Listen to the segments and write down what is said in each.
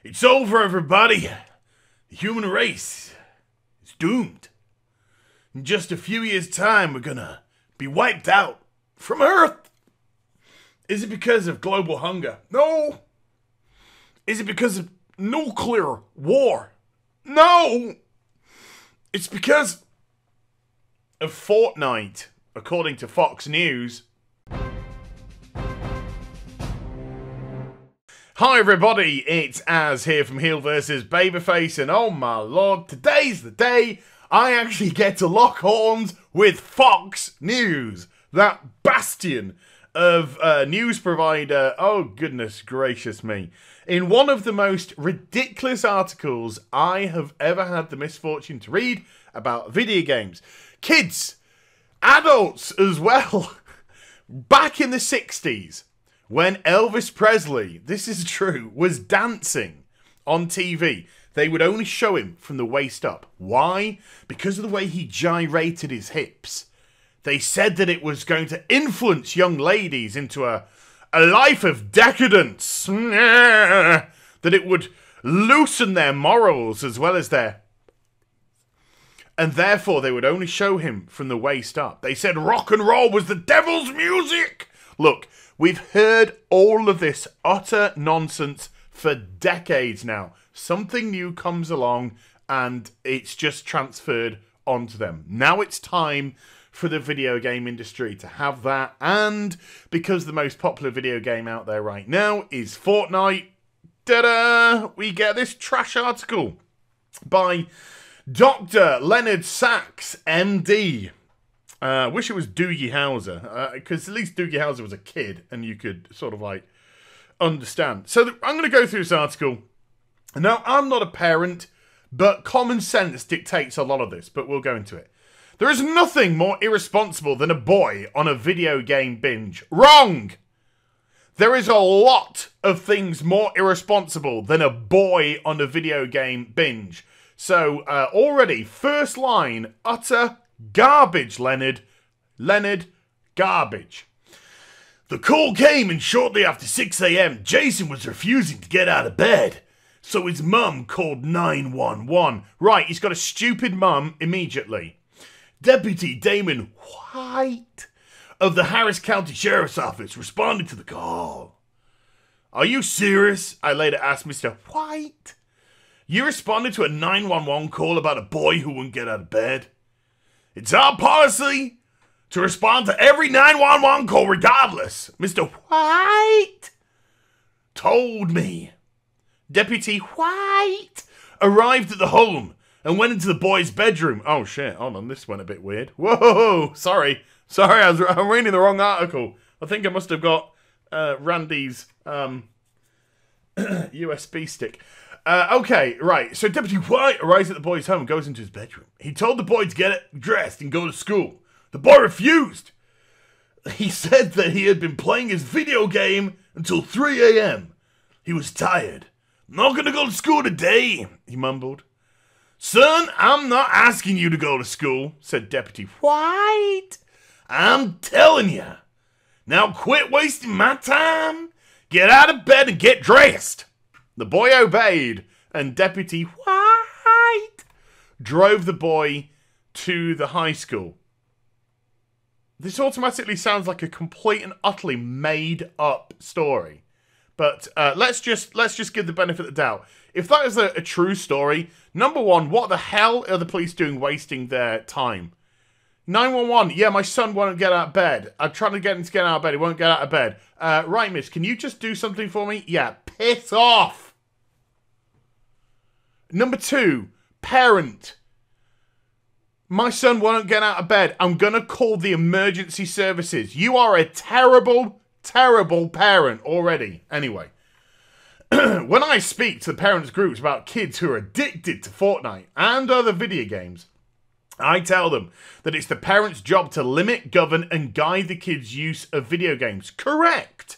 It's over, everybody. The human race is doomed. In just a few years' time, we're gonna be wiped out from Earth. Is it because of global hunger? No. Is it because of nuclear war? No. It's because of Fortnite, according to Fox News. Hi everybody, it's Az here from HeelvsBabyface, and oh my lord, today's the day I actually get to lock horns with Fox News, that bastion of news provider. Oh goodness gracious me. In one of the most ridiculous articles I have ever had the misfortune to read about video games. Kids, adults as well. Back in the 60s, when Elvis Presley, this is true, was dancing on TV, they would only show him from the waist up. Why? Because of the way he gyrated his hips. They said that it was going to influence young ladies into a life of decadence. That it would loosen their morals as well as their... And therefore they would only show him from the waist up. They said rock and roll was the devil's music. Look, we've heard all of this utter nonsense for decades now. Something new comes along and it's just transferred onto them. Now it's time for the video game industry to have that, and because the most popular video game out there right now is Fortnite, ta-da, we get this trash article by Dr. Leonard Sachs, MD. Wish it was Doogie Howser, because at least Doogie Howser was a kid and you could sort of like understand. So I'm going to go through this article. Now, I'm not a parent, but common sense dictates a lot of this, but we'll go into it. There is nothing more irresponsible than a boy on a video game binge. Wrong! There is a lot of things more irresponsible than a boy on a video game binge. So, already, first line, utter garbage, Leonard. Leonard, garbage. The call came, and shortly after 6 a.m., Jason was refusing to get out of bed. So his mum called 911. Right, he's got a stupid mum immediately. Deputy Damon White of the Harris County Sheriff's Office responded to the call. Are you serious? I later asked Mr. White. You responded to a 911 call about a boy who wouldn't get out of bed? It's our policy to respond to every 911 call regardless, Mr. White told me. Deputy White arrived at the home and went into the boy's bedroom. Oh shit, hold on, this went a bit weird. Whoa, sorry, I'm reading the wrong article. I think I must have got Randy's USB stick. Okay, right, so Deputy White arrives at the boy's home and goes into his bedroom. He told the boy to get dressed and go to school. The boy refused. He said that he had been playing his video game until 3 a.m. He was tired. Not gonna go to school today, he mumbled. Son, I'm not asking you to go to school, said Deputy White. I'm telling you. Now quit wasting my time. Get out of bed and get dressed. The boy obeyed, and Deputy White drove the boy to the high school. This automatically sounds like a complete and utterly made-up story. But let's just give the benefit of the doubt. If that is a true story, number one, what the hell are the police doing wasting their time? 911, yeah, my son won't get out of bed. I'm trying to get him to get out of bed. He won't get out of bed. Right, miss, can you just do something for me? Yeah, piss off. Number two, parent. My son won't get out of bed. I'm going to call the emergency services. You are a terrible, terrible parent already. Anyway. When I speak to the parents' groups about kids who are addicted to Fortnite and other video games, I tell them that it's the parents' job to limit, govern, and guide the kids' use of video games. Correct!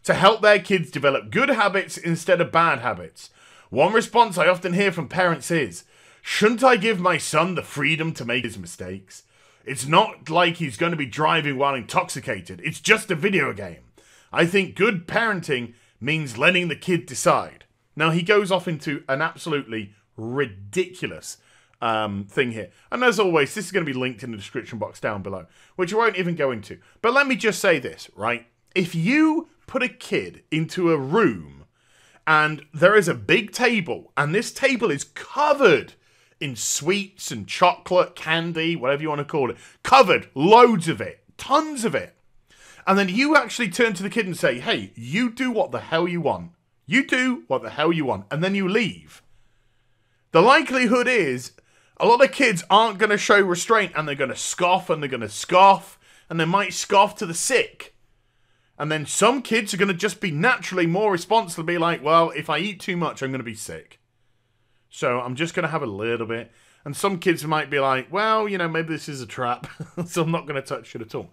To help their kids develop good habits instead of bad habits. One response I often hear from parents is, shouldn't I give my son the freedom to make his mistakes? It's not like he's going to be driving while intoxicated. It's just a video game. I think good parenting means letting the kid decide. Now, he goes off into an absolutely ridiculous thing here. And as always, this is going to be linked in the description box down below, which I won't even go into. But let me just say this, right? If you put a kid into a room and there is a big table, and this table is covered in sweets and chocolate, candy, whatever you want to call it, covered, loads of it, tons of it. And then you actually turn to the kid and say, hey, you do what the hell you want. You do what the hell you want. And then you leave. The likelihood is a lot of kids aren't going to show restraint, and they're going to scoff, and they're going to scoff, and they might scoff to the sick. And then some kids are going to just be naturally more responsible, be like, well, if I eat too much, I'm going to be sick. So I'm just going to have a little bit. And some kids might be like, well, you know, maybe this is a trap, so I'm not going to touch it at all.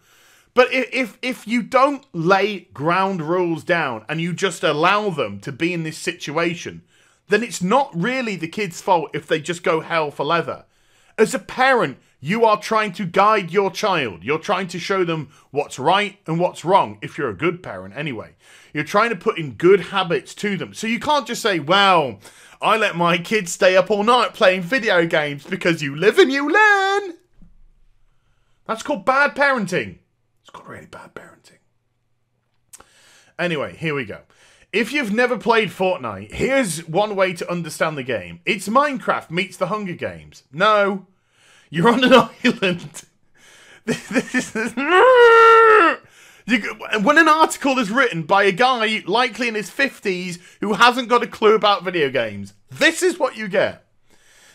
But if you don't lay ground rules down and you just allow them to be in this situation, then it's not really the kid's fault if they just go hell for leather. As a parent, you are trying to guide your child. You're trying to show them what's right and what's wrong, if you're a good parent anyway. You're trying to put in good habits to them. So you can't just say, well, I let my kids stay up all night playing video games because you live and you learn. That's called bad parenting. It's called really bad parenting. Anyway, here we go. If you've never played Fortnite, here's one way to understand the game. It's Minecraft meets the Hunger Games. No. You're on an island. When an article is written by a guy likely in his 50s who hasn't got a clue about video games, this is what you get.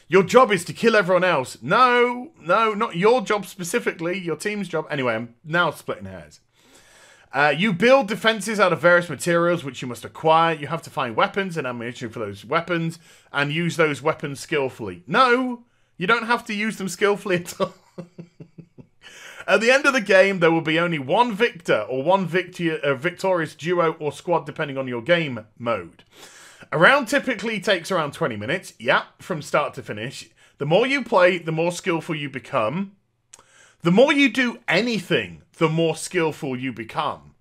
Your job is to kill everyone else. No, not your job specifically, your team's job. Anyway, I'm now splitting hairs. You build defenses out of various materials which you must acquire. You have to find weapons and ammunition for those weapons and use those weapons skillfully. No, you don't have to use them skillfully at all. At the end of the game, there will be only one victor or one victorious duo or squad depending on your game mode. A round typically takes around 20 minutes. Yeah, from start to finish. The more you play, the more skillful you become. The more you do anything, the more skillful you become.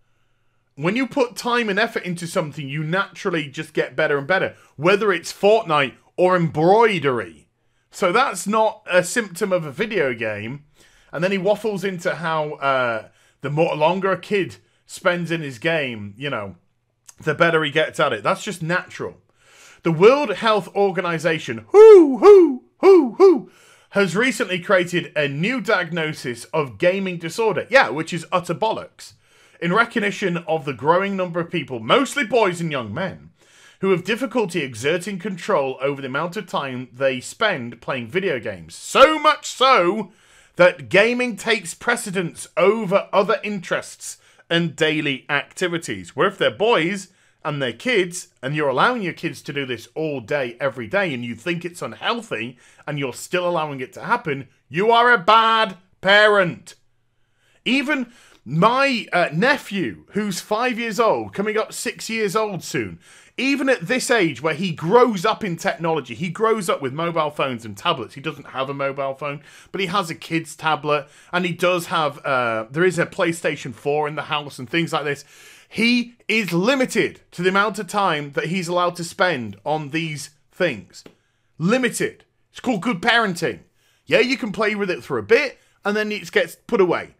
When you put time and effort into something, you naturally just get better and better, whether it's Fortnite or embroidery. So that's not a symptom of a video game. And then he waffles into how the longer a kid spends in his game, you know, the better he gets at it. That's just natural. The World Health Organization, has recently created a new diagnosis of gaming disorder. Yeah, which is utter bollocks. In recognition of the growing number of people, mostly boys and young men, who have difficulty exerting control over the amount of time they spend playing video games. So much so that gaming takes precedence over other interests and daily activities. Where if they're boys and they're kids, and you're allowing your kids to do this all day, every day, and you think it's unhealthy, and you're still allowing it to happen, you are a bad parent. Even my nephew, who's 5 years old, coming up 6 years old soon, even at this age where he grows up in technology, he grows up with mobile phones and tablets. He doesn't have a mobile phone, but he has a kid's tablet, and he does have, there is a PlayStation 4 in the house and things like this. He is limited to the amount of time that he's allowed to spend on these things. Limited. It's called good parenting. Yeah, you can play with it for a bit, and then it gets put away.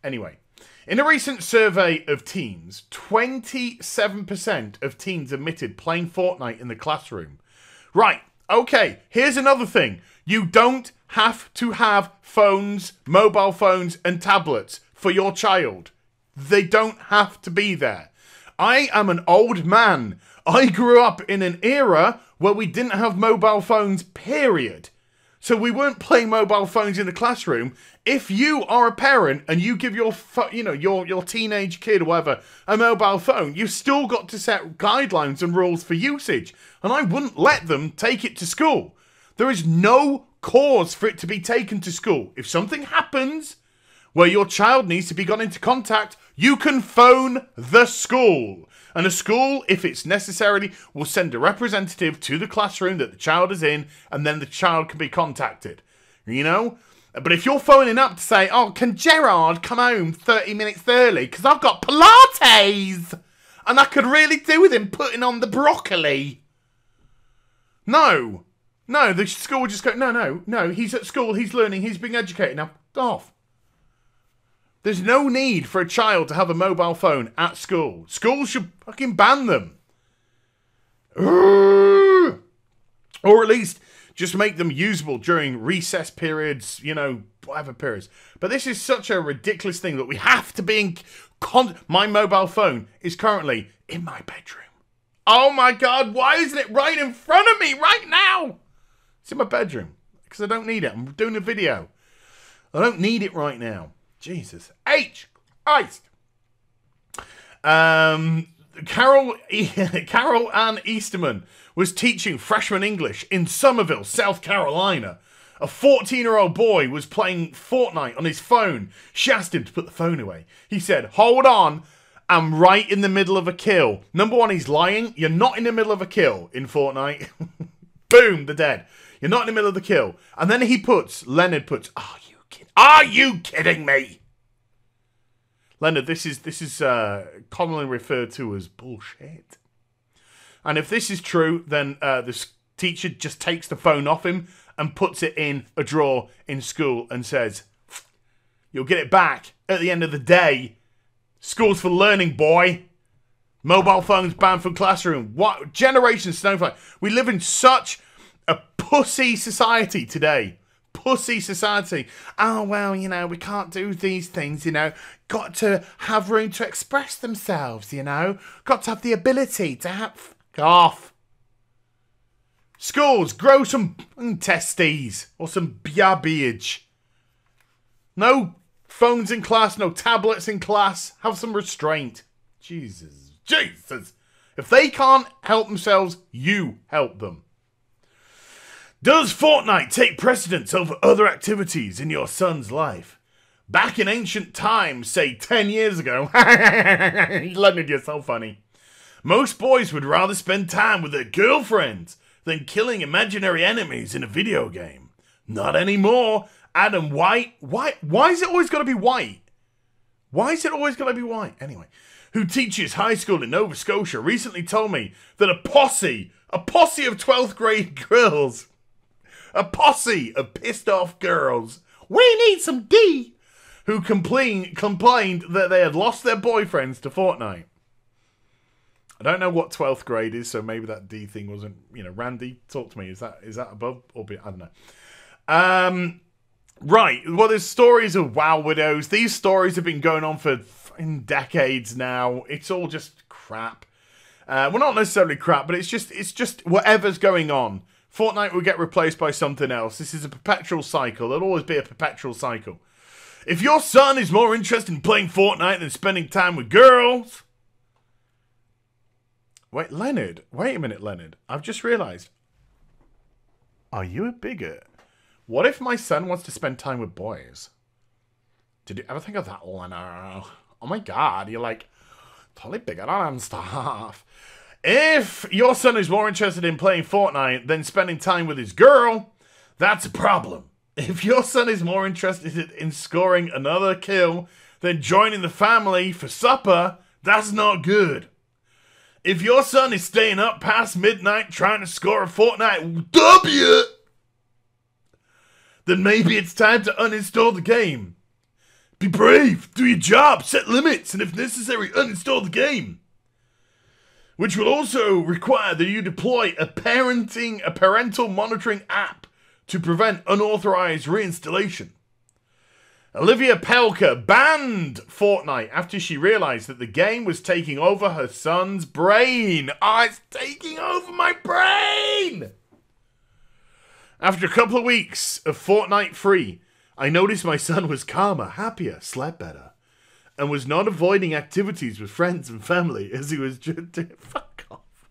Anyway, in a recent survey of teens, 27% of teens admitted playing Fortnite in the classroom. Right, okay, here's another thing. You don't have to have phones, mobile phones, and tablets for your child. They don't have to be there. I am an old man. I grew up in an era where we didn't have mobile phones, period. So we weren't playing mobile phones in the classroom. If you are a parent and you give your teenage kid or whatever a mobile phone, you've still got to set guidelines and rules for usage. And I wouldn't let them take it to school. There is no cause for it to be taken to school. If something happens where your child needs to be got into contact, you can phone the school. And a school, if it's necessary, will send a representative to the classroom that the child is in, and then the child can be contacted. You know? But if you're phoning up to say, oh, can Gerard come home 30 minutes early because I've got Pilates? And I could really do with him putting on the broccoli. No. No, the school would just go, no, he's at school, he's learning, he's being educated now. Off. There's no need for a child to have a mobile phone at school. Schools should fucking ban them. Or at least just make them usable during recess periods, you know, whatever periods. But this is such a ridiculous thing that we have to be in... My mobile phone is currently in my bedroom. Oh my God, why isn't it right in front of me right now? It's in my bedroom because I don't need it. I'm doing a video. I don't need it right now. Jesus. H. Christ. Carol Ann Easterman was teaching freshman English in Somerville, South Carolina. A 14-year-old boy was playing Fortnite on his phone. She asked him to put the phone away. He said, hold on, I'm right in the middle of a kill. Number one, he's lying. You're not in the middle of a kill in Fortnite. Boom, they're dead. You're not in the middle of the kill. And then Leonard puts, are you kidding me? Leonard, this is commonly referred to as bullshit. And if this is true, then the teacher just takes the phone off him and puts it in a drawer in school and says, you'll get it back at the end of the day. School's for learning, boy. Mobile phones banned from classroom. What generation snowflake? We live in such a pussy society today. Pussy society. Oh, well, you know, we can't do these things, you know. Got to have room to express themselves, you know. Got to have the ability to have... Fuck off. Schools, grow some testes or some biabage. No phones in class, no tablets in class. Have some restraint. Jesus. If they can't help themselves, you help them. Does Fortnite take precedence over other activities in your son's life? Back in ancient times, say 10 years ago, Leonard, you're so funny. Most boys would rather spend time with their girlfriends than killing imaginary enemies in a video game. Not anymore. Adam White. Why is it always got to be white? Why is it always got to be white? Anyway, who teaches high school in Nova Scotia, recently told me that a posse of 12th grade girls, a posse of pissed off girls, we need some D, who complained that they had lost their boyfriends to Fortnite. I don't know what 12th grade is, so maybe that D thing wasn't, you know, Randy, talk to me. Is that above or below? I don't know. Right. Well, there's stories of WoW widows. These stories have been going on for decades now. It's all just crap. Well, not necessarily crap, but it's just whatever's going on. Fortnite will get replaced by something else. This is a perpetual cycle. There'll always be a perpetual cycle. If your son is more interested in playing Fortnite than spending time with girls... Wait, Leonard. Wait a minute, Leonard. I've just realised. Are you a bigot? What if my son wants to spend time with boys? Did you ever think of that, Leonard? Oh my God, you're like totally bigot and stuff. If your son is more interested in playing Fortnite than spending time with his girl, that's a problem. If your son is more interested in scoring another kill than joining the family for supper, that's not good. If your son is staying up past midnight trying to score a Fortnite W, then maybe it's time to uninstall the game. Be brave, do your job, set limits, and if necessary, uninstall the game. Which will also require that you deploy a parental monitoring app to prevent unauthorized reinstallation. Olivia Pelker banned Fortnite after she realized that the game was taking over her son's brain. Oh, it's taking over my brain! After a couple of weeks of Fortnite free, I noticed my son was calmer, happier, slept better, and was not avoiding activities with friends and family as he was just... Fuck off.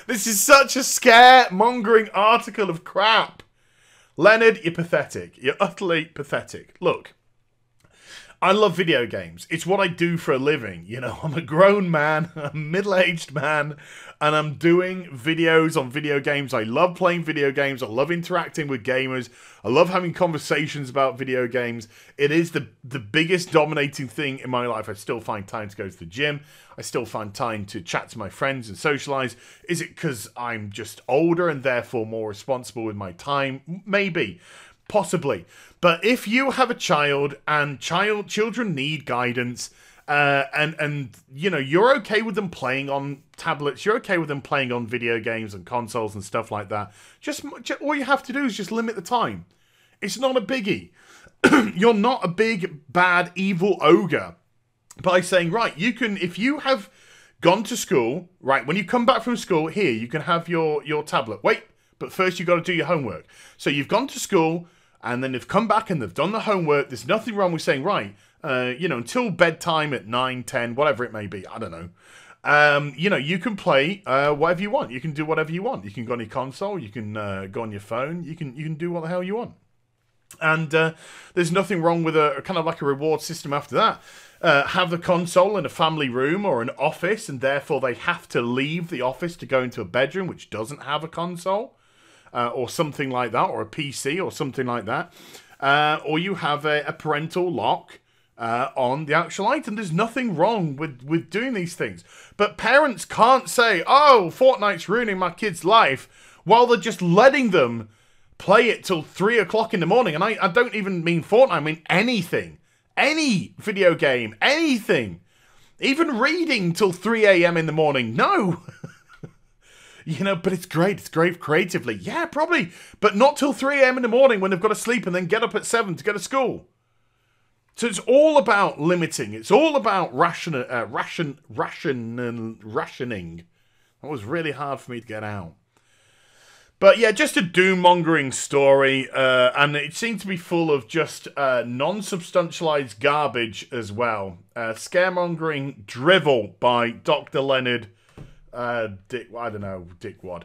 This is such a scare-mongering article of crap. Leonard, you're pathetic. You're utterly pathetic. Look, I love video games. It's what I do for a living. You know, I'm a grown man, I'm a middle-aged man, and I'm doing videos on video games. I love playing video games. I love interacting with gamers. I love having conversations about video games. It is the biggest dominating thing in my life. I still find time to go to the gym. I still find time to chat to my friends and socialize. Is it because I'm just older and therefore more responsible with my time? Maybe. Possibly. But if you have a child and children need guidance, and you know, you're okay with them playing on tablets, you're okay with them playing on video games and consoles and stuff like that, just all you have to do is just limit the time. It's not a biggie. You're not a big, bad, evil ogre by saying, right, you can, if you have gone to school, right, when you come back from school, here, you can have your tablet. Wait, but first you've got to do your homework. So you've gone to school, and then they've come back and they've done the homework. There's nothing wrong with saying, right, you know, until bedtime at 9, 10, whatever it may be. I don't know. You know, you can play whatever you want. You can do whatever you want. You can go on your console. You can go on your phone. You can do what the hell you want. And there's nothing wrong with a kind of like a reward system after that. Have the console in a family room or an office, and therefore they have to leave the office to go into a bedroom which doesn't have a console. Or something like that, or a PC, or something like that. Or you have a parental lock on the actual item. There's nothing wrong with doing these things. But parents can't say, oh, Fortnite's ruining my kid's life, while they're just letting them play it till 3 o'clock in the morning. And I don't even mean Fortnite, I mean anything. Any video game, anything. Even reading till 3 a.m. in the morning. No! You know, but it's great. It's great creatively. Yeah, probably. But not till 3 a.m. in the morning when they've got to sleep and then get up at 7 to go to school. So it's all about limiting. It's all about rationing. That was really hard for me to get out. But yeah, just a doom-mongering story. And it seemed to be full of just non-substantialized garbage as well. Scaremongering drivel by Dr. Leonard Dick Wad.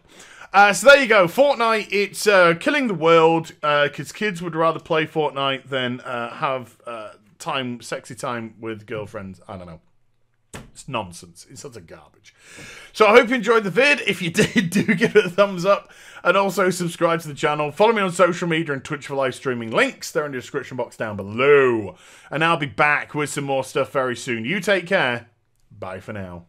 So there you go. Fortnite, it's killing the world because kids would rather play Fortnite than have sexy time with girlfriends. I don't know. It's nonsense. It's such a garbage. So I hope you enjoyed the vid. If you did, do give it a thumbs up. And also subscribe to the channel. Follow me on social media and Twitch for live streaming. Links, they're in the description box down below. And I'll be back with some more stuff very soon. You take care. Bye for now.